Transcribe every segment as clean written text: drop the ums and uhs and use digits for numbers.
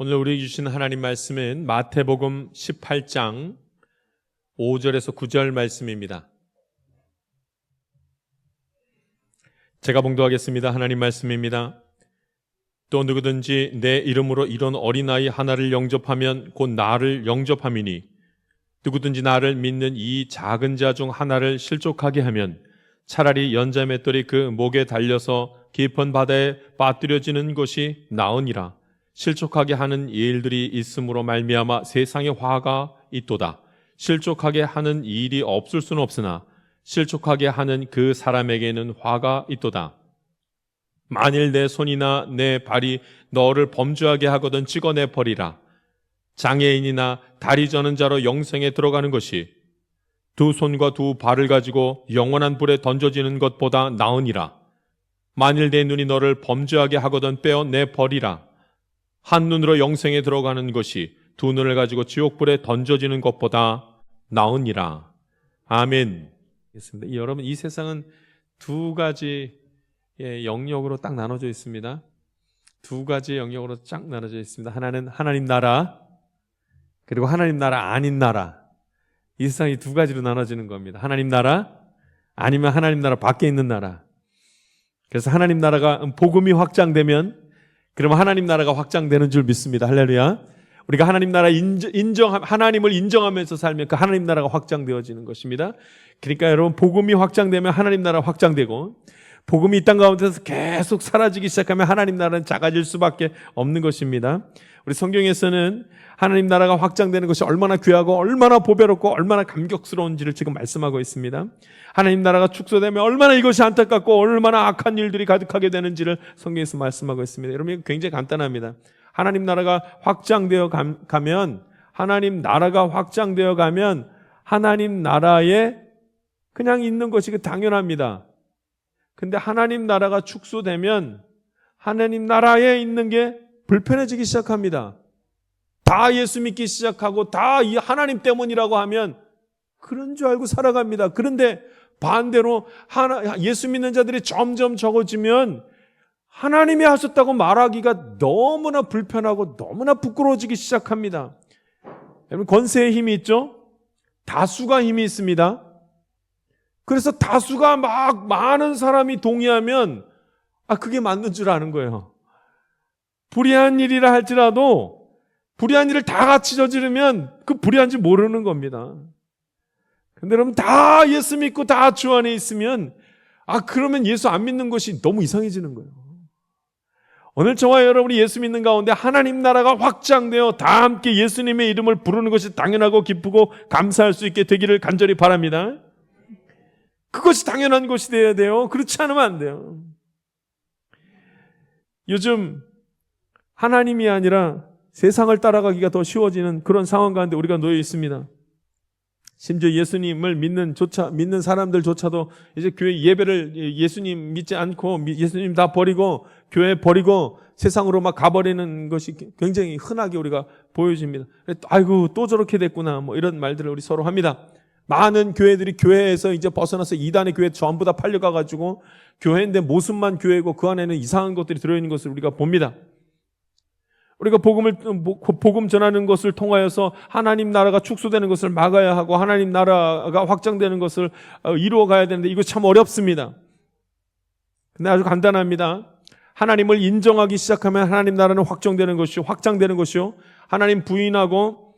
오늘 우리에게 주신 하나님 말씀은 마태복음 18장 5절에서 9절 말씀입니다. 제가 봉독하겠습니다. 하나님 말씀입니다. 또 누구든지 내 이름으로 이런 어린아이 하나를 영접하면 곧 나를 영접함이니 누구든지 나를 믿는 이 작은 자 중 하나를 실족하게 하면 차라리 연자 맷돌이 그 목에 달려서 깊은 바다에 빠뜨려지는 것이 나으니라. 실족하게 하는 일들이 있음으로 말미암아 세상에 화가 있도다. 실족하게 하는 일이 없을 수는 없으나 실족하게 하는 그 사람에게는 화가 있도다. 만일 내 손이나 내 발이 너를 범죄하게 하거든 찍어내 버리라. 장애인이나 다리 저는 자로 영생에 들어가는 것이 두 손과 두 발을 가지고 영원한 불에 던져지는 것보다 나으니라. 만일 내 눈이 너를 범죄하게 하거든 빼어내 버리라. 한 눈으로 영생에 들어가는 것이 두 눈을 가지고 지옥불에 던져지는 것보다 나으니라. 아멘. 여러분, 이 세상은 두 가지 영역으로 딱 나눠져 있습니다. 두 가지 영역으로 쫙 나눠져 있습니다. 하나는 하나님 나라, 그리고 하나님 나라 아닌 나라. 이 세상이 두 가지로 나눠지는 겁니다. 하나님 나라, 아니면 하나님 나라 밖에 있는 나라. 그래서 하나님 나라가 복음이 확장되면 그러면 하나님 나라가 확장되는 줄 믿습니다. 할렐루야. 우리가 하나님 나라 하나님을 인정하면서 살면 그 하나님 나라가 확장되어지는 것입니다. 그러니까 여러분, 복음이 확장되면 하나님 나라 확장되고, 복음이 이 땅 가운데서 계속 사라지기 시작하면 하나님 나라는 작아질 수밖에 없는 것입니다. 우리 성경에서는 하나님 나라가 확장되는 것이 얼마나 귀하고 얼마나 보배롭고 얼마나 감격스러운지를 지금 말씀하고 있습니다. 하나님 나라가 축소되면 얼마나 이것이 안타깝고 얼마나 악한 일들이 가득하게 되는지를 성경에서 말씀하고 있습니다. 여러분, 굉장히 간단합니다. 하나님 나라가 확장되어 가면, 하나님 나라가 확장되어 가면 하나님 나라에 그냥 있는 것이 당연합니다. 근데 하나님 나라가 축소되면 하나님 나라에 있는 게 불편해지기 시작합니다. 다 예수 믿기 시작하고 다 이 하나님 때문이라고 하면 그런 줄 알고 살아갑니다. 그런데 반대로 예수 믿는 자들이 점점 적어지면 하나님이 하셨다고 말하기가 너무나 불편하고 너무나 부끄러워지기 시작합니다. 여러분, 권세의 힘이 있죠? 다수가 힘이 있습니다. 그래서 다수가 많은 사람이 동의하면 그게 맞는 줄 아는 거예요. 불의한 일이라 할지라도 불의한 일을 다 같이 저지르면 그 불의한지 모르는 겁니다. 근데 여러분, 다 예수 믿고 다 주 안에 있으면 그러면 예수 안 믿는 것이 너무 이상해지는 거예요. 오늘 저와 여러분이 예수 믿는 가운데 하나님 나라가 확장되어 다 함께 예수님의 이름을 부르는 것이 당연하고 기쁘고 감사할 수 있게 되기를 간절히 바랍니다. 그것이 당연한 것이 되어야 돼요. 그렇지 않으면 안 돼요. 요즘 하나님이 아니라 세상을 따라가기가 더 쉬워지는 그런 상황 가운데 우리가 놓여 있습니다. 심지어 예수님을 믿는 사람들조차도 이제 교회 예배를 예수님 믿지 않고 예수님 다 버리고 교회 버리고 세상으로 막 가버리는 것이 굉장히 흔하게 우리가 보여집니다. 아이고, 또 저렇게 됐구나, 이런 말들을 우리 서로 합니다. 많은 교회들이 교회에서 이제 벗어나서 이단의 교회 전부 다 팔려가가지고 교회인데 모습만 교회고 그 안에는 이상한 것들이 들어있는 것을 우리가 봅니다. 우리가 복음 전하는 것을 통하여서 하나님 나라가 축소되는 것을 막아야 하고 하나님 나라가 확장되는 것을 이루어 가야 되는데 이거 참 어렵습니다. 근데 아주 간단합니다. 하나님을 인정하기 시작하면 하나님 나라는 확장되는 것이요. 하나님 부인하고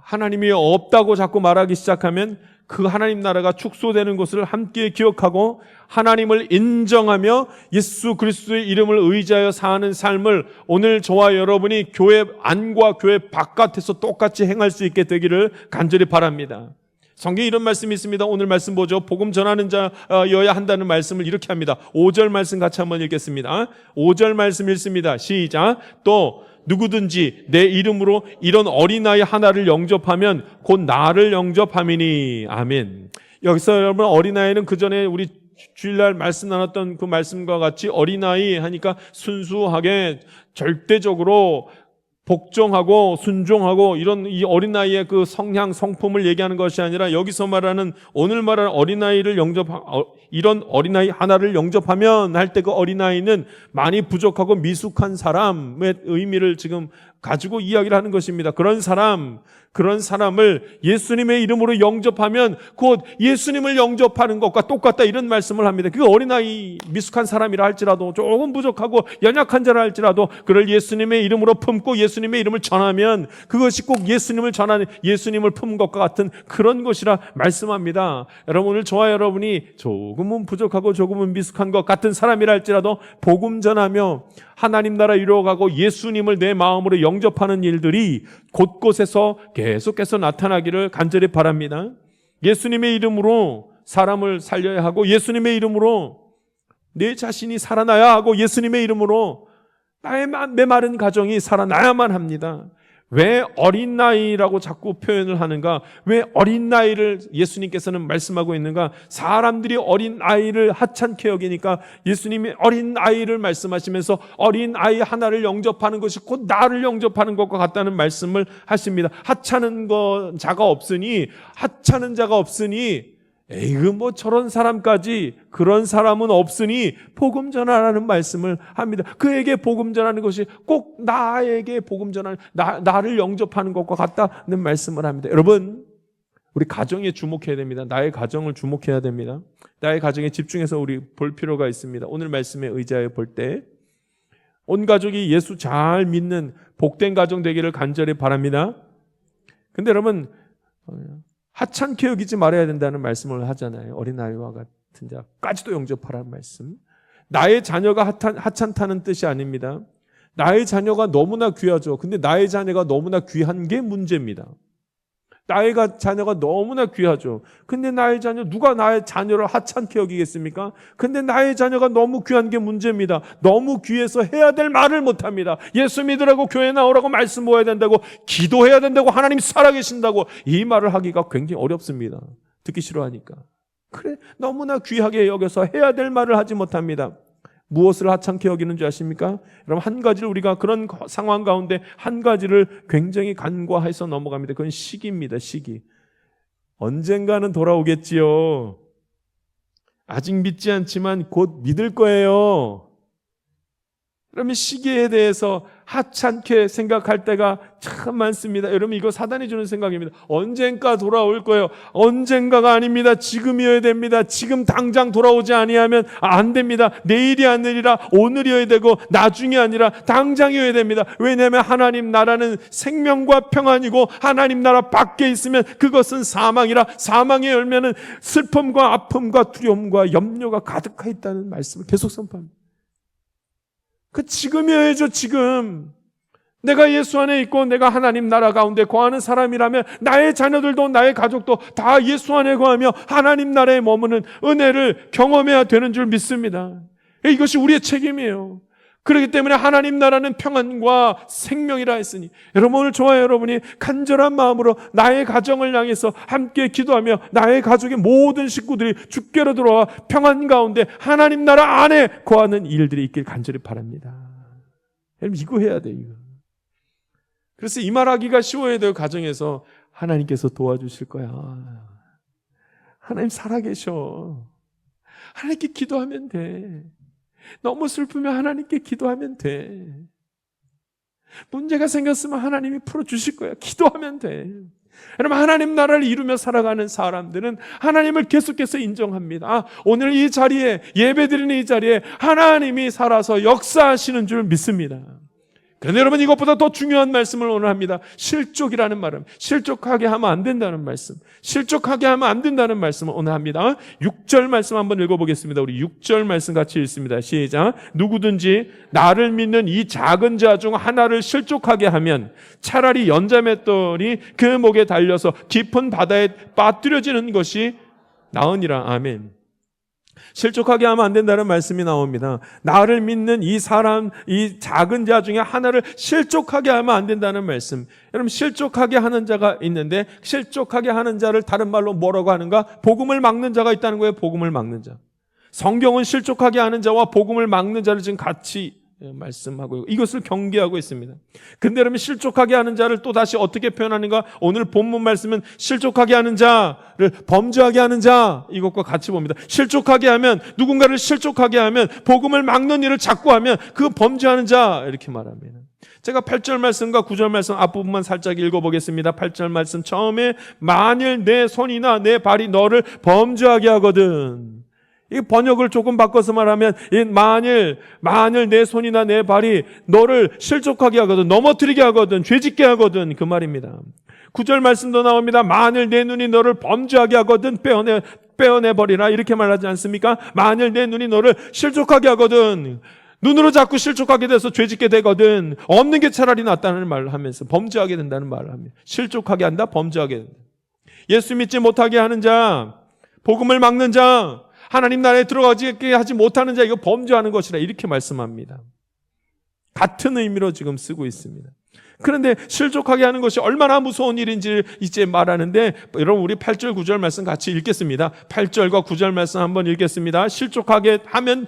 하나님이 없다고 자꾸 말하기 시작하면 그 하나님 나라가 축소되는 것을 함께 기억하고 하나님을 인정하며 예수 그리스도의 이름을 의지하여 사는 삶을 오늘 저와 여러분이 교회 안과 교회 바깥에서 똑같이 행할 수 있게 되기를 간절히 바랍니다. 성경에 이런 말씀이 있습니다. 오늘 말씀 보죠. 복음 전하는 자여야 한다는 말씀을 이렇게 합니다. 5절 말씀 같이 한번 읽겠습니다. 5절 말씀 읽습니다. 시작. 또 누구든지 내 이름으로 이런 어린아이 하나를 영접하면 곧 나를 영접함이니. 아멘. 여기서 여러분, 어린아이는 그 전에 우리 주일날 말씀 나눴던 그 말씀과 같이 어린아이 하니까 순수하게 절대적으로 복종하고 순종하고 이런 이 어린아이의 그 성향 성품을 얘기하는 것이 아니라 여기서 말하는 오늘 말하는 어린아이를 이런 어린아이 하나를 영접하면 할 때 그 어린아이는 많이 부족하고 미숙한 사람의 의미를 지금 가지고 이야기를 하는 것입니다. 그런 사람을 예수님의 이름으로 영접하면 곧 예수님을 영접하는 것과 똑같다, 이런 말씀을 합니다. 그 어린아이 미숙한 사람이라 할지라도, 조금 부족하고 연약한 자라 할지라도 그를 예수님의 이름으로 품고 예수님의 이름을 전하면 그것이 꼭 예수님을 전하는, 예수님을 품은 것과 같은 그런 것이라 말씀합니다. 여러분, 오늘 저와 여러분이 조금은 부족하고 조금은 미숙한 것 같은 사람이라 할지라도 복음 전하며 하나님 나라 이루어가고 예수님을 내 마음으로 영접하는 일들이 곳곳에서 계속해서 나타나기를 간절히 바랍니다. 예수님의 이름으로 사람을 살려야 하고, 예수님의 이름으로 내 자신이 살아나야 하고, 예수님의 이름으로 나의 메마른 가정이 살아나야만 합니다. 왜 어린 나이라고 자꾸 표현을 하는가? 왜 어린 나이를 예수님께서는 말씀하고 있는가? 사람들이 어린 아이를 하찮게 여기니까 예수님이 어린 아이를 말씀하시면서 어린 아이 하나를 영접하는 것이 곧 나를 영접하는 것과 같다는 말씀을 하십니다. 하찮은 자가 없으니 에이그 뭐 저런 사람까지, 그런 사람은 없으니 복음 전하라는 말씀을 합니다. 그에게 복음 전하는 것이 꼭 나에게 복음 전하는, 나를 영접하는 것과 같다는 말씀을 합니다. 여러분, 우리 가정에 주목해야 됩니다. 나의 가정을 주목해야 됩니다. 나의 가정에 집중해서 우리 볼 필요가 있습니다. 오늘 말씀에 의지하여 볼 때 온 가족이 예수 잘 믿는 복된 가정 되기를 간절히 바랍니다. 근데 여러분, 하찮게 여기지 말아야 된다는 말씀을 하잖아요. 어린아이와 같은 자까지도 영접하라는 말씀. 나의 자녀가 하찮다는 뜻이 아닙니다. 나의 자녀가 너무나 귀하죠. 근데 나의 자녀가 너무나 귀한 게 문제입니다. 나의 자녀가 너무나 귀하죠. 근데 나의 자녀, 누가 나의 자녀를 하찮게 여기겠습니까? 근데 나의 자녀가 너무 귀한 게 문제입니다. 너무 귀해서 해야 될 말을 못합니다. 예수 믿으라고, 교회 나오라고, 말씀 모아야 된다고, 기도해야 된다고, 하나님 살아계신다고 이 말을 하기가 굉장히 어렵습니다. 듣기 싫어하니까. 그래, 너무나 귀하게 여겨서 해야 될 말을 하지 못합니다. 무엇을 하찮게 여기는 줄 아십니까? 여러분, 한 가지를, 우리가 그런 상황 가운데 한 가지를 굉장히 간과해서 넘어갑니다. 그건 시기입니다. 시기. 언젠가는 돌아오겠지요. 아직 믿지 않지만 곧 믿을 거예요. 그러면 시기에 대해서 하찮게 생각할 때가 참 많습니다. 여러분, 이거 사단이 주는 생각입니다. 언젠가 돌아올 거예요. 언젠가가 아닙니다. 지금이어야 됩니다. 지금 당장 돌아오지 아니하면 안 됩니다. 내일이 아니라 오늘이어야 되고, 나중이 아니라 당장이어야 됩니다. 왜냐하면 하나님 나라는 생명과 평안이고, 하나님 나라 밖에 있으면 그것은 사망이라, 사망의 열매는 슬픔과 아픔과 두려움과 염려가 가득하 있다는 말씀을 계속 선포합니다. 그 지금이어야죠. 지금 내가 예수 안에 있고 내가 하나님 나라 가운데 거하는 사람이라면 나의 자녀들도 나의 가족도 다 예수 안에 거하며 하나님 나라에 머무는 은혜를 경험해야 되는 줄 믿습니다. 이것이 우리의 책임이에요. 그렇기 때문에 하나님 나라는 평안과 생명이라 했으니, 여러분, 오늘 저와 여러분이 간절한 마음으로 나의 가정을 향해서 함께 기도하며 나의 가족의 모든 식구들이 주께로 들어와 평안 가운데 하나님 나라 안에 거하는 일들이 있길 간절히 바랍니다. 여러분, 이거 해야 돼요. 이거. 그래서 이 말하기가 쉬워야 돼요. 가정에서 하나님께서 도와주실 거야. 하나님 살아계셔. 하나님께 기도하면 돼. 너무 슬프면 하나님께 기도하면 돼. 문제가 생겼으면 하나님이 풀어주실 거야. 기도하면 돼. 여러분, 하나님 나라를 이루며 살아가는 사람들은 하나님을 계속해서 인정합니다. 오늘 이 자리에, 예배드리는 이 자리에 하나님이 살아서 역사하시는 줄 믿습니다. 그런데 여러분, 이것보다 더 중요한 말씀을 오늘 합니다. 실족이라는 말은, 실족하게 하면 안 된다는 말씀, 실족하게 하면 안 된다는 말씀을 오늘 합니다. 6절 말씀 한번 읽어보겠습니다. 우리 6절 말씀 같이 읽습니다. 시작. 누구든지 나를 믿는 이 작은 자 중 하나를 실족하게 하면 차라리 연자맷돌이 그 목에 달려서 깊은 바다에 빠뜨려지는 것이 나으니라. 아멘. 실족하게 하면 안 된다는 말씀이 나옵니다. 나를 믿는 이 사람, 이 작은 자 중에 하나를 실족하게 하면 안 된다는 말씀. 여러분, 실족하게 하는 자가 있는데, 실족하게 하는 자를 다른 말로 뭐라고 하는가? 복음을 막는 자가 있다는 거예요. 복음을 막는 자. 성경은 실족하게 하는 자와 복음을 막는 자를 지금 같이 말씀하고 이것을 경계하고 있습니다. 근데 여러분, 실족하게 하는 자를 또 다시 어떻게 표현하는가? 오늘 본문 말씀은 실족하게 하는 자를 범죄하게 하는 자, 이것과 같이 봅니다. 실족하게 하면, 누군가를 실족하게 하면, 복음을 막는 일을 자꾸 하면 그 범죄하는 자, 이렇게 말합니다. 제가 8절 말씀과 9절 말씀 앞부분만 살짝 읽어보겠습니다. 8절 말씀 처음에 만일 내 손이나 내 발이 너를 범죄하게 하거든. 이 번역을 조금 바꿔서 말하면 만일 내 손이나 내 발이 너를 실족하게 하거든, 넘어뜨리게 하거든, 죄짓게 하거든, 그 말입니다. 9절 말씀도 나옵니다. 만일 내 눈이 너를 범죄하게 하거든 빼어내버리라, 이렇게 말하지 않습니까? 만일 내 눈이 너를 실족하게 하거든, 눈으로 자꾸 실족하게 돼서 죄짓게 되거든, 없는 게 차라리 낫다는 말을 하면서 범죄하게 된다는 말을 합니다. 실족하게 한다, 범죄하게 된다. 예수 믿지 못하게 하는 자, 복음을 막는 자, 하나님 나라에 들어가게 하지 못하는 자, 이거 범죄하는 것이라 이렇게 말씀합니다. 같은 의미로 지금 쓰고 있습니다. 그런데 실족하게 하는 것이 얼마나 무서운 일인지 이제 말하는데, 여러분 우리 8절 9절 말씀 같이 읽겠습니다. 8절과 9절 말씀 한번 읽겠습니다. 실족하게 하면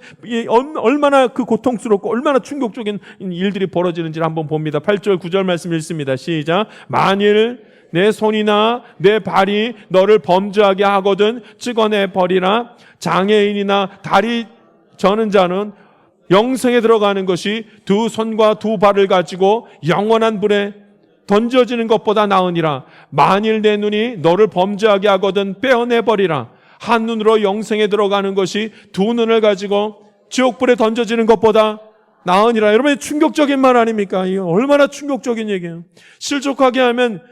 얼마나 그 고통스럽고 얼마나 충격적인 일들이 벌어지는지를 한번 봅니다. 8절 9절 말씀 읽습니다. 시작. 만일 내 손이나 내 발이 너를 범죄하게 하거든 찍어내 버리라. 장애인이나 다리 저는 자는 영생에 들어가는 것이 두 손과 두 발을 가지고 영원한 불에 던져지는 것보다 나으니라. 만일 내 눈이 너를 범죄하게 하거든 빼어내버리라. 한 눈으로 영생에 들어가는 것이 두 눈을 가지고 지옥불에 던져지는 것보다 나으니라. 여러분, 충격적인 말 아닙니까? 이거 얼마나 충격적인 얘기예요. 실족하게 하면,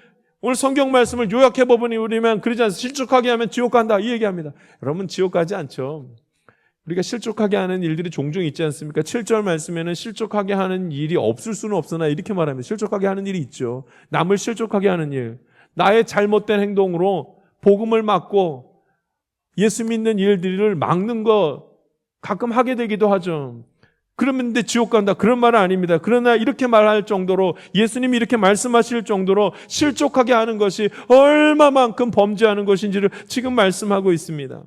오늘 성경 말씀을 요약해보니 우리면 그러지 않습니까? 실족하게 하면 지옥 간다, 이 얘기합니다. 여러분, 지옥 가지 않죠. 우리가 실족하게 하는 일들이 종종 있지 않습니까? 7절 말씀에는 실족하게 하는 일이 없을 수는 없으나 이렇게 말합니다. 실족하게 하는 일이 있죠. 남을 실족하게 하는 일, 나의 잘못된 행동으로 복음을 막고 예수 믿는 일들을 막는 거 가끔 하게 되기도 하죠. 그러면 근데 지옥 간다, 그런 말은 아닙니다. 그러나 이렇게 말할 정도로, 예수님이 이렇게 말씀하실 정도로 실족하게 하는 것이 얼마만큼 범죄하는 것인지를 지금 말씀하고 있습니다.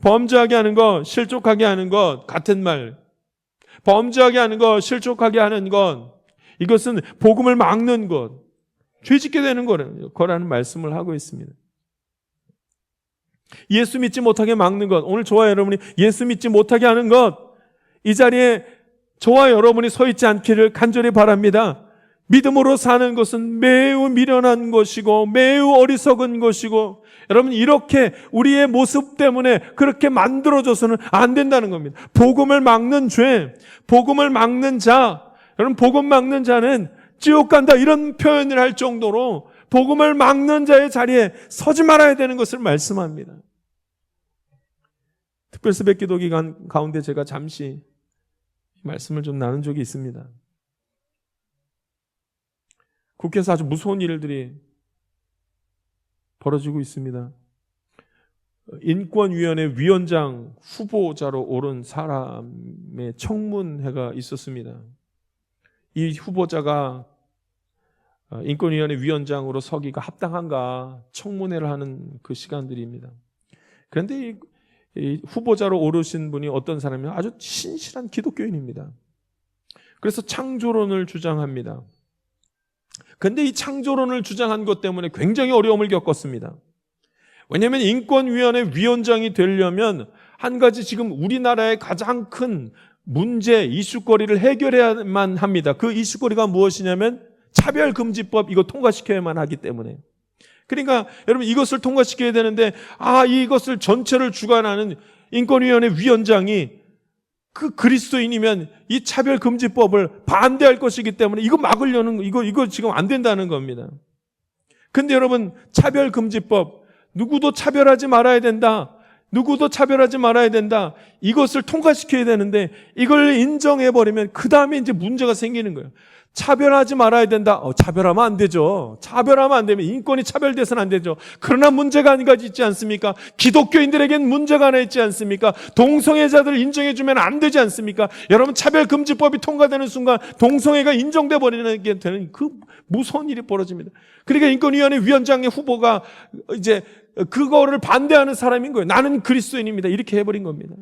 범죄하게 하는 것, 실족하게 하는 것 같은 말. 범죄하게 하는 것, 실족하게 하는 것, 이것은 복음을 막는 것, 죄짓게 되는 거라는 말씀을 하고 있습니다. 예수 믿지 못하게 막는 것, 오늘 저와 여러분이 예수 믿지 못하게 하는 것, 이 자리에 저와 여러분이 서 있지 않기를 간절히 바랍니다. 믿음으로 사는 것은 매우 미련한 것이고 매우 어리석은 것이고, 여러분 이렇게 우리의 모습 때문에 그렇게 만들어져서는 안 된다는 겁니다. 복음을 막는 죄, 복음을 막는 자, 여러분 복음 막는 자는 지옥 간다, 이런 표현을 할 정도로 복음을 막는 자의 자리에 서지 말아야 되는 것을 말씀합니다. 특별수배 기도 기간 가운데 제가 잠시 말씀을 좀 나눈 적이 있습니다. 국회에서 아주 무서운 일들이 벌어지고 있습니다. 인권위원회 위원장 후보자로 오른 사람의 청문회가 있었습니다. 이 후보자가 인권위원회 위원장으로 서기가 합당한가 청문회를 하는 그 시간들입니다. 그런데 이 후보자로 오르신 분이 어떤 사람이면 아주 신실한 기독교인입니다. 그래서 창조론을 주장합니다. 그런데 이 창조론을 주장한 것 때문에 굉장히 어려움을 겪었습니다. 왜냐하면 인권위원회 위원장이 되려면 한 가지 지금 우리나라의 가장 큰 문제, 이슈거리를 해결해야만 합니다. 그 이슈거리가 무엇이냐면 차별금지법, 이거 통과시켜야만 하기 때문에. 그러니까 여러분 이것을 통과시켜야 되는데, 이것을 전체를 주관하는 인권위원회 위원장이 그 그리스도인이면 이 차별금지법을 반대할 것이기 때문에 이거 막으려는, 이거 지금 안 된다는 겁니다. 근데 여러분, 차별금지법, 누구도 차별하지 말아야 된다, 누구도 차별하지 말아야 된다, 이것을 통과시켜야 되는데 이걸 인정해버리면 그 다음에 이제 문제가 생기는 거예요. 차별하지 말아야 된다. 차별하면 안 되죠. 차별하면 안 되면 인권이 차별돼서는 안 되죠. 그러나 문제가 한 가지 있지 않습니까? 기독교인들에겐 문제가 하나 있지 않습니까? 동성애자들 인정해주면 안 되지 않습니까? 여러분, 차별금지법이 통과되는 순간 동성애가 인정돼 버리는 게 되는 그 무서운 일이 벌어집니다. 그러니까 인권위원회 위원장의 후보가 이제 그거를 반대하는 사람인 거예요. 나는 그리스도인입니다, 이렇게 해버린 겁니다.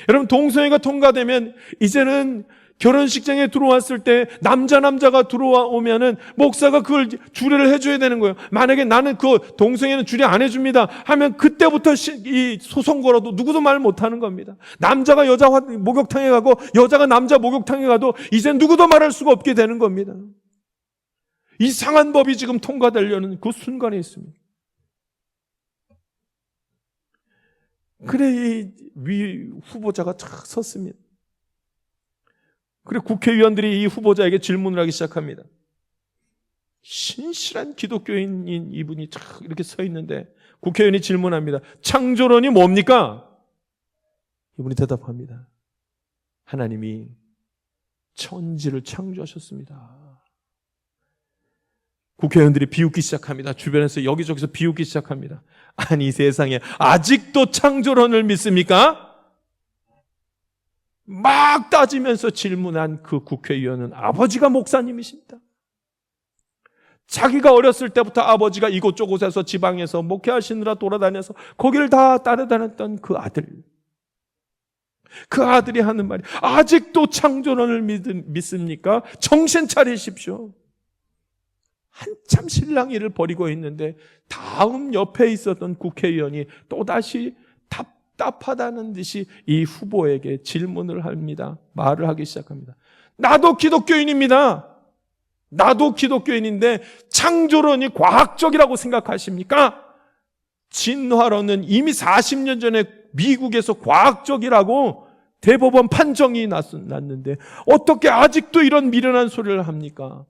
여러분, 동성애가 통과되면 이제는 결혼식장에 들어왔을 때 남자가 들어오면은 목사가 그걸 주례를 해줘야 되는 거예요. 만약에 나는 그 동성애는 주례 안 해줍니다 하면 그때부터 이 소송 걸어도 누구도 말 못하는 겁니다. 남자가 여자 목욕탕에 가고 여자가 남자 목욕탕에 가도 이제 누구도 말할 수가 없게 되는 겁니다. 이상한 법이 지금 통과되려는 그 순간에 있습니다. 그래 이 위 후보자가 착 섰습니다. 그래 국회의원들이 이 후보자에게 질문을 하기 시작합니다. 신실한 기독교인인 이분이 착 이렇게 서 있는데 국회의원이 질문합니다. 창조론이 뭡니까? 이분이 대답합니다. 하나님이 천지를 창조하셨습니다. 국회의원들이 비웃기 시작합니다. 주변에서 여기저기서 비웃기 시작합니다. 아니 세상에 아직도 창조론을 믿습니까? 막 따지면서 질문한 그 국회의원은 아버지가 목사님이십니다. 자기가 어렸을 때부터 아버지가 이곳저곳에서 지방에서 목회하시느라 돌아다녀서 거기를 다 따라다녔던 그 아들. 그 아들이 하는 말이 아직도 창조론을 믿습니까? 정신 차리십시오. 한참 신랑 일을 벌이고 있는데 다음 옆에 있었던 국회의원이 또다시 답답하다는 듯이 이 후보에게 질문을 합니다. 말을 하기 시작합니다. 나도 기독교인입니다. 나도 기독교인인데 창조론이 과학적이라고 생각하십니까? 진화론은 이미 40년 전에 미국에서 과학적이라고 대법원 판정이 났는데 어떻게 아직도 이런 미련한 소리를 합니까?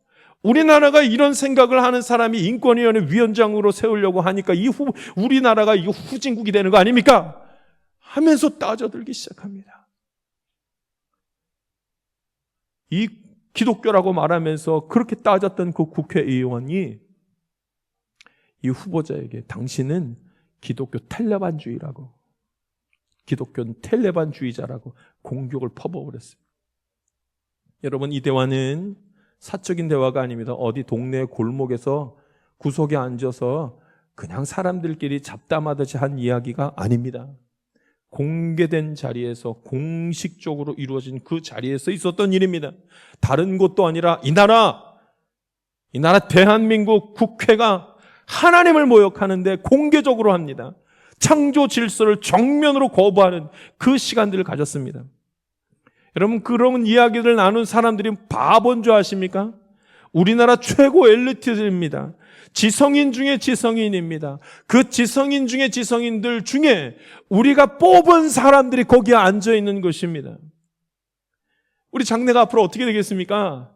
우리나라가 이런 생각을 하는 사람이 인권위원회 위원장으로 세우려고 하니까 우리나라가 이거 후진국이 되는 거 아닙니까? 하면서 따져들기 시작합니다. 이 기독교라고 말하면서 그렇게 따졌던 그 국회의원이 이 후보자에게 당신은 기독교 텔레반주의라고, 기독교는 텔레반주의자라고 공격을 퍼부어버렸어요. 여러분, 이 대화는 사적인 대화가 아닙니다. 어디 동네 골목에서 구석에 앉아서 그냥 사람들끼리 잡담하듯이 한 이야기가 아닙니다. 공개된 자리에서 공식적으로 이루어진 그 자리에서 있었던 일입니다. 다른 곳도 아니라 이 나라 대한민국 국회가 하나님을 모욕하는데 공개적으로 합니다. 창조 질서를 정면으로 거부하는 그 시간들을 가졌습니다. 여러분, 그런 이야기를 나눈 사람들이 바본 줄 아십니까? 우리나라 최고 엘리트들입니다. 지성인 중에 지성인입니다. 그 지성인 중에 지성인들 중에 우리가 뽑은 사람들이 거기에 앉아 있는 것입니다. 우리 장래가 앞으로 어떻게 되겠습니까?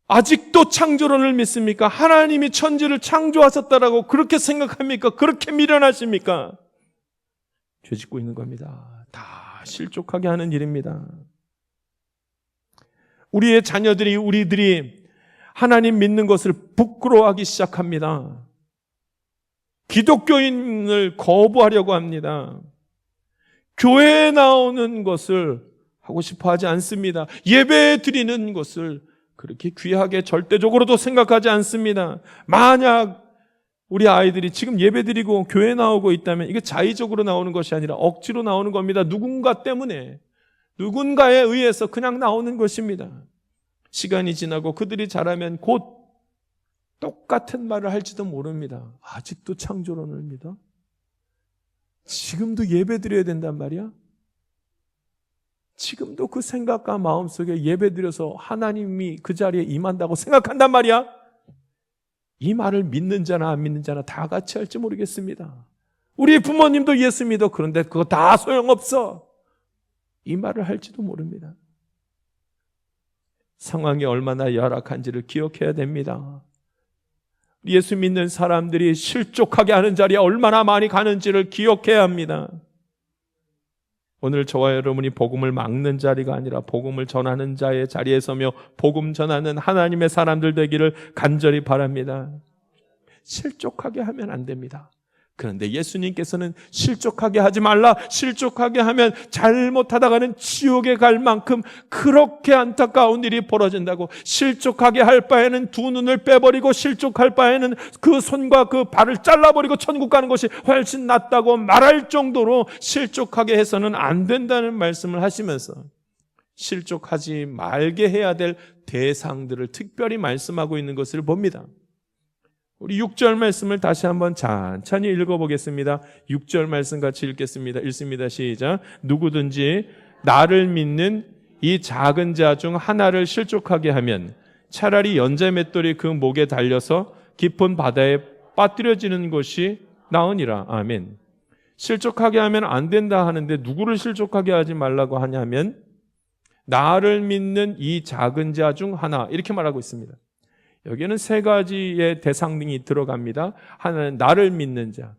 아직도 창조론을 믿습니까? 하나님이 천지를 창조하셨다라고 그렇게 생각합니까? 그렇게 미련하십니까? 죄 짓고 있는 겁니다. 다 실족하게 하는 일입니다. 우리의 자녀들이, 우리들이 하나님 믿는 것을 부끄러워하기 시작합니다. 기독교인을 거부하려고 합니다. 교회에 나오는 것을 하고 싶어 하지 않습니다. 예배 드리는 것을 그렇게 귀하게 절대적으로도 생각하지 않습니다. 만약 우리 아이들이 지금 예배드리고 교회 나오고 있다면 이게 자의적으로 나오는 것이 아니라 억지로 나오는 겁니다. 누군가 때문에, 누군가에 의해서 그냥 나오는 것입니다. 시간이 지나고 그들이 자라면 곧 똑같은 말을 할지도 모릅니다. 아직도 창조론을 믿어? 지금도 예배드려야 된단 말이야? 지금도 그 생각과 마음속에 예배드려서 하나님이 그 자리에 임한다고 생각한단 말이야? 이 말을 믿는 자나 안 믿는 자나 다 같이 할지 모르겠습니다. 우리 부모님도 예수 믿어. 그런데 그거 다 소용없어. 이 말을 할지도 모릅니다. 상황이 얼마나 열악한지를 기억해야 됩니다. 예수 믿는 사람들이 실족하게 하는 자리에 얼마나 많이 가는지를 기억해야 합니다. 오늘 저와 여러분이 복음을 막는 자리가 아니라 복음을 전하는 자의 자리에 서며 복음 전하는 하나님의 사람들 되기를 간절히 바랍니다. 실족하게 하면 안 됩니다. 그런데 예수님께서는 실족하게 하지 말라. 실족하게 하면 잘못하다가는 지옥에 갈 만큼 그렇게 안타까운 일이 벌어진다고. 실족하게 할 바에는 두 눈을 빼버리고 실족할 바에는 그 손과 그 발을 잘라버리고 천국 가는 것이 훨씬 낫다고 말할 정도로 실족하게 해서는 안 된다는 말씀을 하시면서 실족하지 말게 해야 될 대상들을 특별히 말씀하고 있는 것을 봅니다. 우리 6절 말씀을 다시 한번 천천히 읽어보겠습니다. 6절 말씀 같이 읽겠습니다. 읽습니다. 시작. 누구든지 나를 믿는 이 작은 자 중 하나를 실족하게 하면 차라리 연자 맷돌이 그 목에 달려서 깊은 바다에 빠뜨려지는 것이 나으니라. 아멘. 실족하게 하면 안 된다 하는데 누구를 실족하게 하지 말라고 하냐면 나를 믿는 이 작은 자 중 하나, 이렇게 말하고 있습니다. 여기에는 세 가지의 대상이 들어갑니다. 하나는 나를 믿는 자.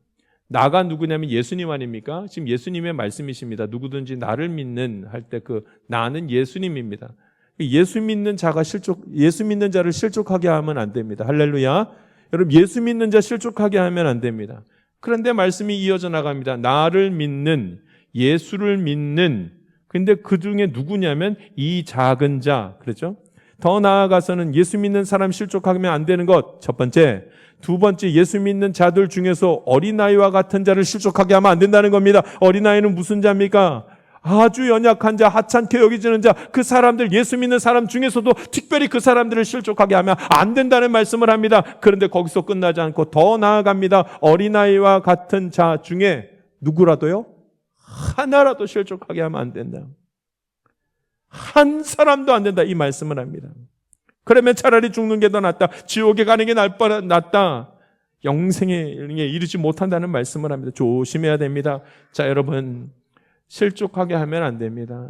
나가 누구냐면 예수님 아닙니까? 지금 예수님의 말씀이십니다. 누구든지 나를 믿는 할 때 그 나는 예수님입니다. 예수 믿는 자를 실족하게 하면 안 됩니다. 할렐루야. 여러분, 예수 믿는 자 실족하게 하면 안 됩니다. 그런데 말씀이 이어져 나갑니다. 나를 믿는, 예수를 믿는, 근데 그 중에 누구냐면 이 작은 자, 그렇죠? 더 나아가서는 예수 믿는 사람 실족하면 안 되는 것, 첫 번째. 두 번째, 예수 믿는 자들 중에서 어린아이와 같은 자를 실족하게 하면 안 된다는 겁니다. 어린아이는 무슨 자입니까? 아주 연약한 자, 하찮게 여기지는 자, 그 사람들, 예수 믿는 사람 중에서도 특별히 그 사람들을 실족하게 하면 안 된다는 말씀을 합니다. 그런데 거기서 끝나지 않고 더 나아갑니다. 어린아이와 같은 자 중에 누구라도요? 하나라도 실족하게 하면 안 된다. 한 사람도 안 된다, 이 말씀을 합니다. 그러면 차라리 죽는 게 더 낫다. 지옥에 가는 게 낫다. 영생에 이르지 못한다는 말씀을 합니다. 조심해야 됩니다. 자, 여러분, 실족하게 하면 안 됩니다.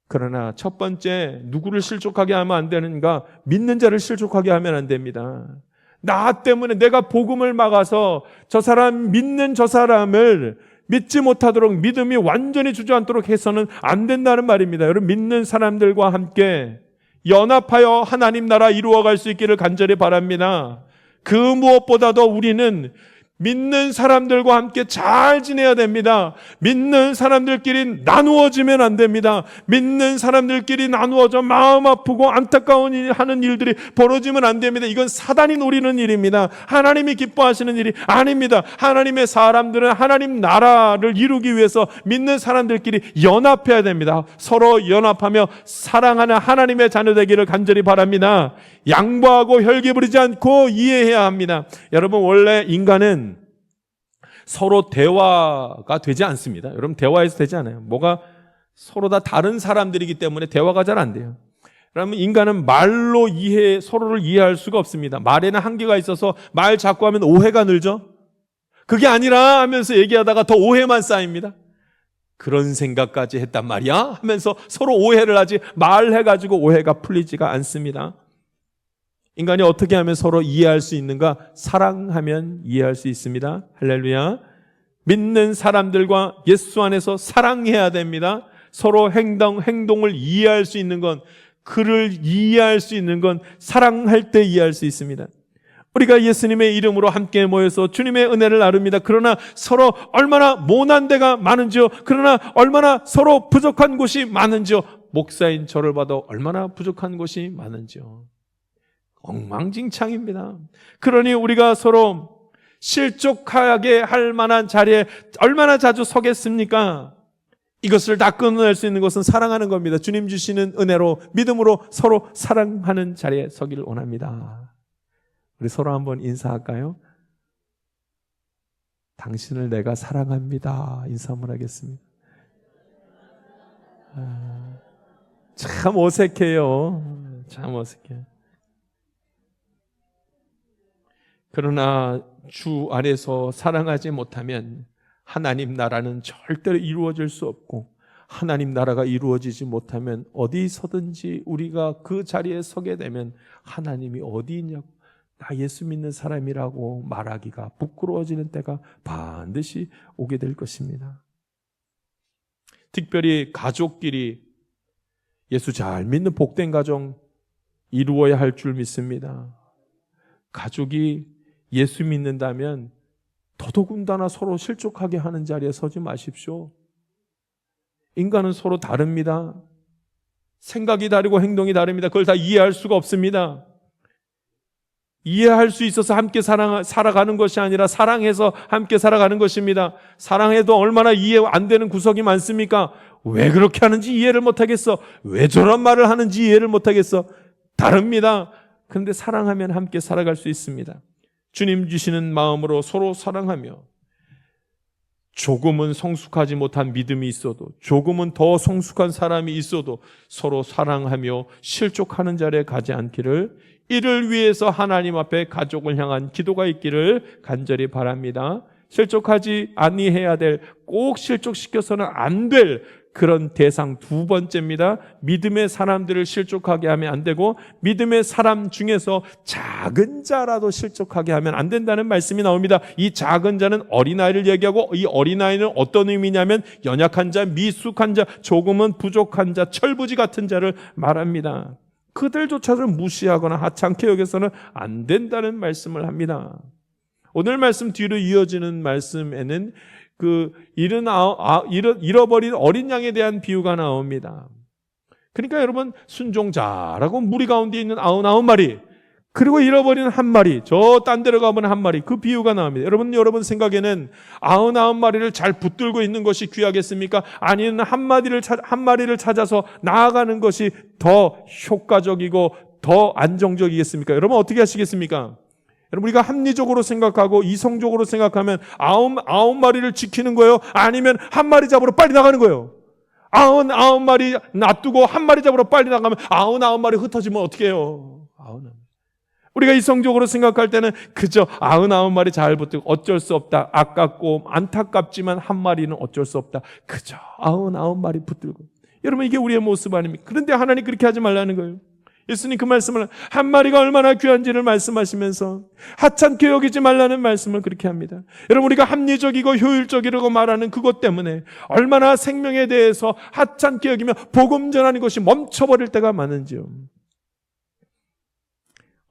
그러나 첫 번째, 누구를 실족하게 하면 안 되는가? 믿는 자를 실족하게 하면 안 됩니다. 나 때문에 내가 복음을 막아서 믿는 저 사람을 믿지 못하도록, 믿음이 완전히 주저앉도록 해서는 안 된다는 말입니다. 여러분, 믿는 사람들과 함께 연합하여 하나님 나라 이루어갈 수 있기를 간절히 바랍니다. 그 무엇보다도 우리는 믿는 사람들과 함께 잘 지내야 됩니다. 믿는 사람들끼리 나누어지면 안 됩니다. 믿는 사람들끼리 나누어져 마음 아프고 안타까운 하는 일들이 벌어지면 안 됩니다. 이건 사단이 노리는 일입니다. 하나님이 기뻐하시는 일이 아닙니다. 하나님의 사람들은 하나님 나라를 이루기 위해서 믿는 사람들끼리 연합해야 됩니다. 서로 연합하며 사랑하는 하나님의 자녀 되기를 간절히 바랍니다. 양보하고 혈기 부리지 않고 이해해야 합니다. 여러분, 원래 인간은 서로 대화가 되지 않습니다. 여러분, 대화해서 되지 않아요. 뭐가 서로 다 다른 사람들이기 때문에 대화가 잘 안 돼요. 그러면 인간은 말로 서로를 이해할 수가 없습니다. 말에는 한계가 있어서 말 자꾸 하면 오해가 늘죠. 그게 아니라 하면서 얘기하다가 더 오해만 쌓입니다. 그런 생각까지 했단 말이야 하면서 서로 오해를 하지, 말해가지고 오해가 풀리지가 않습니다. 인간이 어떻게 하면 서로 이해할 수 있는가? 사랑하면 이해할 수 있습니다. 할렐루야. 믿는 사람들과 예수 안에서 사랑해야 됩니다. 서로 행동을 이해할 수 있는 건, 그를 이해할 수 있는 건 사랑할 때 이해할 수 있습니다. 우리가 예수님의 이름으로 함께 모여서 주님의 은혜를 나눕니다. 그러나 서로 얼마나 모난 데가 많은지요. 그러나 얼마나 서로 부족한 곳이 많은지요. 목사인 저를 봐도 얼마나 부족한 곳이 많은지요. 엉망진창입니다. 그러니 우리가 서로 실족하게 할 만한 자리에 얼마나 자주 서겠습니까? 이것을 다 끊어낼 수 있는 것은 사랑하는 겁니다. 주님 주시는 은혜로, 믿음으로 서로 사랑하는 자리에 서기를 원합니다. 우리 서로 한번 인사할까요? 당신을 내가 사랑합니다. 인사 한번 하겠습니다. 참 어색해요. 참 어색해요. 그러나 주 안에서 사랑하지 못하면 하나님 나라는 절대로 이루어질 수 없고, 하나님 나라가 이루어지지 못하면 어디서든지 우리가 그 자리에 서게 되면 하나님이 어디 있냐고, 나 예수 믿는 사람이라고 말하기가 부끄러워지는 때가 반드시 오게 될 것입니다. 특별히 가족끼리 예수 잘 믿는 복된 가정 이루어야 할 줄 믿습니다. 가족이 예수 믿는다면 더더군다나 서로 실족하게 하는 자리에 서지 마십시오. 인간은 서로 다릅니다. 생각이 다르고 행동이 다릅니다. 그걸 다 이해할 수가 없습니다. 이해할 수 있어서 함께 살아가는 것이 아니라 사랑해서 함께 살아가는 것입니다. 사랑해도 얼마나 이해 안 되는 구석이 많습니까? 왜 그렇게 하는지 이해를 못하겠어. 왜 저런 말을 하는지 이해를 못하겠어. 다릅니다. 그런데 사랑하면 함께 살아갈 수 있습니다. 주님 주시는 마음으로 서로 사랑하며 조금은 성숙하지 못한 믿음이 있어도 조금은 더 성숙한 사람이 있어도 서로 사랑하며 실족하는 자리에 가지 않기를, 이를 위해서 하나님 앞에 가족을 향한 기도가 있기를 간절히 바랍니다. 실족하지 아니해야 될, 꼭 실족시켜서는 안 될 그런 대상 두 번째입니다. 믿음의 사람들을 실족하게 하면 안 되고, 믿음의 사람 중에서 작은 자라도 실족하게 하면 안 된다는 말씀이 나옵니다. 이 작은 자는 어린아이를 얘기하고, 이 어린아이는 어떤 의미냐면 연약한 자, 미숙한 자, 조금은 부족한 자, 철부지 같은 자를 말합니다. 그들조차도 무시하거나 하찮게 여겨서는 안 된다는 말씀을 합니다. 오늘 말씀 뒤로 이어지는 말씀에는 잃어버린 어린 양에 대한 비유가 나옵니다. 그러니까 여러분, 순종자라고 무리 가운데 있는 99마리, 그리고 잃어버린 한 마리, 저 딴 데로 가면 한 마리, 그 비유가 나옵니다. 여러분 생각에는 99마리를 잘 붙들고 있는 것이 귀하겠습니까? 아니면 한 마리를 찾아서 나아가는 것이 더 효과적이고 더 안정적이겠습니까? 여러분 어떻게 하시겠습니까? 여러분, 우리가 합리적으로 생각하고 이성적으로 생각하면 99마리를 지키는 거예요? 아니면 한 마리 잡으러 빨리 나가는 거예요? 99마리 놔두고 한 마리 잡으러 빨리 나가면 99마리 흩어지면 어떻게 해요? 우리가 이성적으로 생각할 때는 그저 99마리 잘 붙들고 어쩔 수 없다. 아깝고 안타깝지만 한 마리는 어쩔 수 없다. 그저 99마리 붙들고. 여러분, 이게 우리의 모습 아닙니까? 그런데 하나님 그렇게 하지 말라는 거예요. 예수님 그 말씀을, 한 마리가 얼마나 귀한지를 말씀하시면서 하찮게 여기지 말라는 말씀을 그렇게 합니다. 여러분, 우리가 합리적이고 효율적이라고 말하는 그것 때문에 얼마나 생명에 대해서 하찮게 여기며 복음 전하는 것이 멈춰버릴 때가 많은지요.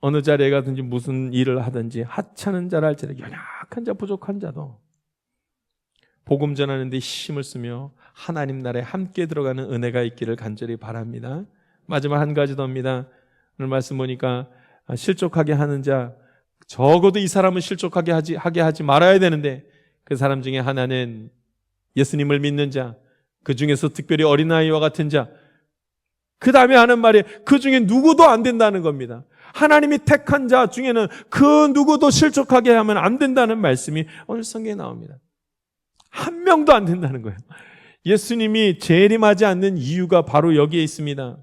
어느 자리에 가든지 무슨 일을 하든지 하찮은 자라 할지라도, 연약한 자, 부족한 자도 복음 전하는 데 힘을 쓰며 하나님 나라에 함께 들어가는 은혜가 있기를 간절히 바랍니다. 마지막 한 가지 더입니다. 오늘 말씀 보니까 실족하게 하는 자, 적어도 이 사람은 실족하게 하지 말아야 되는데, 그 사람 중에 하나는 예수님을 믿는 자, 그 중에서 특별히 어린아이와 같은 자, 그 다음에 하는 말이 그 중에 누구도 안 된다는 겁니다. 하나님이 택한 자 중에는 그 누구도 실족하게 하면 안 된다는 말씀이 오늘 성경에 나옵니다. 한 명도 안 된다는 거예요. 예수님이 재림하지 않는 이유가 바로 여기에 있습니다.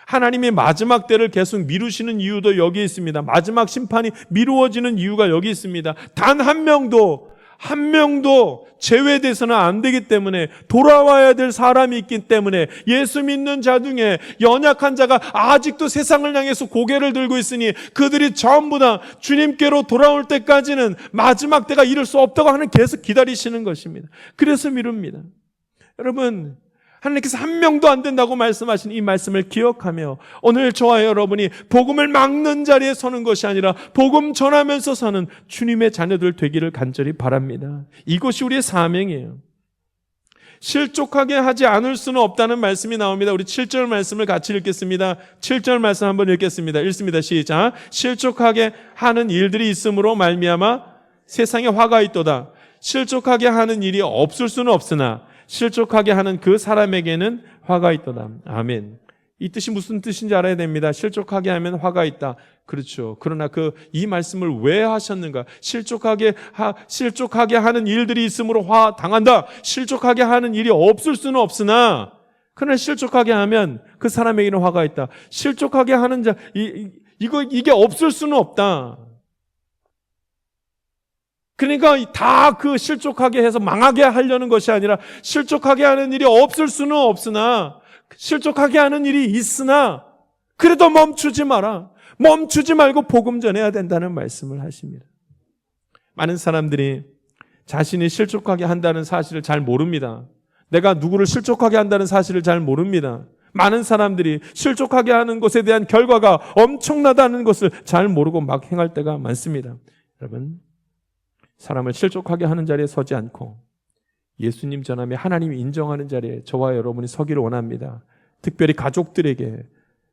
하나님이 마지막 때를 계속 미루시는 이유도 여기에 있습니다. 마지막 심판이 미루어지는 이유가 여기 있습니다. 단 한 명도 제외돼서는 안 되기 때문에, 돌아와야 될 사람이 있기 때문에, 예수 믿는 자 중에 연약한 자가 아직도 세상을 향해서 고개를 들고 있으니 그들이 전부 다 주님께로 돌아올 때까지는, 마지막 때가 이를 수 없다고 하는, 계속 기다리시는 것입니다. 그래서 미룹니다. 여러분, 하나님께서 한 명도 안 된다고 말씀하신 이 말씀을 기억하며 오늘 저와 여러분이 복음을 막는 자리에 서는 것이 아니라 복음 전하면서 사는 주님의 자녀들 되기를 간절히 바랍니다. 이것이 우리의 사명이에요. 실족하게 하지 않을 수는 없다는 말씀이 나옵니다. 우리 7절 말씀을 같이 읽겠습니다. 7절 말씀 한번 읽겠습니다. 읽습니다. 시작. 실족하게 하는 일들이 있음으로 말미암아 세상에 화가 있도다. 실족하게 하는 일이 없을 수는 없으나 실족하게 하는 그 사람에게는 화가 있도다. 아멘. 이 뜻이 무슨 뜻인지 알아야 됩니다. 실족하게 하면 화가 있다. 그렇죠. 그러나 이 말씀을 왜 하셨는가? 실족하게 하는 일들이 있으므로 화 당한다. 실족하게 하는 일이 없을 수는 없으나, 그러나 실족하게 하면 그 사람에게는 화가 있다. 실족하게 하는 자, 이게 없을 수는 없다. 그러니까 다 실족하게 해서 망하게 하려는 것이 아니라, 실족하게 하는 일이 없을 수는 없으나, 실족하게 하는 일이 있으나 그래도 멈추지 마라. 멈추지 말고 복음 전해야 된다는 말씀을 하십니다. 많은 사람들이 자신이 실족하게 한다는 사실을 잘 모릅니다. 내가 누구를 실족하게 한다는 사실을 잘 모릅니다. 많은 사람들이 실족하게 하는 것에 대한 결과가 엄청나다는 것을 잘 모르고 막 행할 때가 많습니다. 여러분, 사람을 실족하게 하는 자리에 서지 않고 예수님 전함에 하나님이 인정하는 자리에 저와 여러분이 서기를 원합니다. 특별히 가족들에게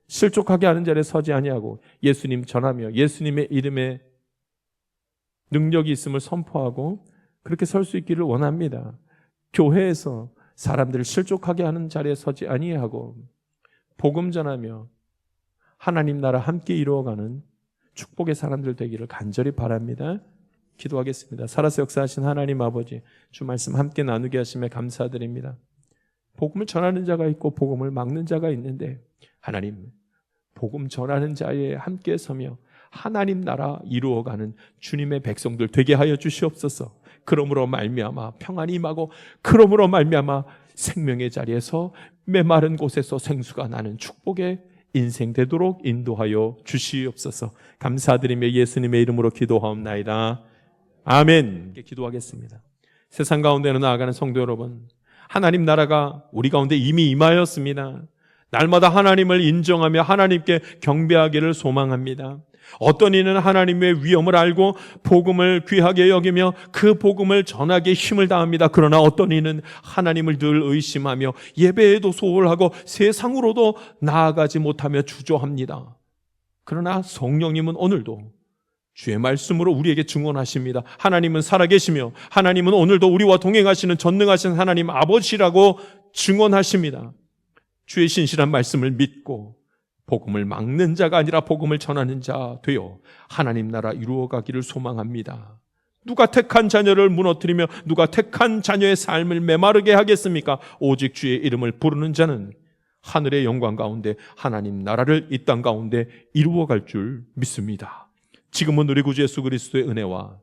실족하게 하는 자리에 서지 아니하고 예수님 전하며 예수님의 이름에 능력이 있음을 선포하고 그렇게 설 수 있기를 원합니다. 교회에서 사람들을 실족하게 하는 자리에 서지 아니하고 복음 전하며 하나님 나라 함께 이루어가는 축복의 사람들 되기를 간절히 바랍니다. 기도하겠습니다. 살아서 역사하신 하나님 아버지, 주 말씀 함께 나누게 하심에 감사드립니다. 복음을 전하는 자가 있고 복음을 막는 자가 있는데 하나님, 복음 전하는 자에 함께 서며 하나님 나라 이루어가는 주님의 백성들 되게 하여 주시옵소서. 그러므로 말미암아 평안이 임하고 그러므로 말미암아 생명의 자리에서 메마른 곳에서 생수가 나는 축복의 인생 되도록 인도하여 주시옵소서. 감사드리며 예수님의 이름으로 기도하옵나이다. 아멘. 기도하겠습니다. 세상 가운데로 나아가는 성도 여러분, 하나님 나라가 우리 가운데 이미 임하였습니다. 날마다 하나님을 인정하며 하나님께 경배하기를 소망합니다. 어떤 이는 하나님의 위엄을 알고 복음을 귀하게 여기며 그 복음을 전하기에 힘을 다합니다. 그러나 어떤 이는 하나님을 늘 의심하며 예배에도 소홀하고 세상으로도 나아가지 못하며 주저합니다. 그러나 성령님은 오늘도 주의 말씀으로 우리에게 증언하십니다. 하나님은 살아계시며 하나님은 오늘도 우리와 동행하시는 전능하신 하나님 아버지라고 증언하십니다. 주의 신실한 말씀을 믿고 복음을 막는 자가 아니라 복음을 전하는 자 되어 하나님 나라 이루어가기를 소망합니다. 누가 택한 자녀를 무너뜨리며 누가 택한 자녀의 삶을 메마르게 하겠습니까? 오직 주의 이름을 부르는 자는 하늘의 영광 가운데 하나님 나라를 이 땅 가운데 이루어갈 줄 믿습니다. 지금은 우리 구주 예수 그리스도의 은혜와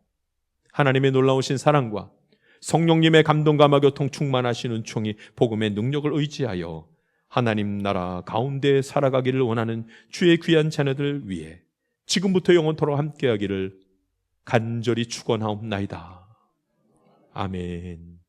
하나님의 놀라우신 사랑과 성령님의 감동과 교통 충만하시는 총이 복음의 능력을 의지하여 하나님 나라 가운데 살아가기를 원하는 주의 귀한 자녀들 위해 지금부터 영원토록 함께하기를 간절히 축원하옵나이다. 아멘.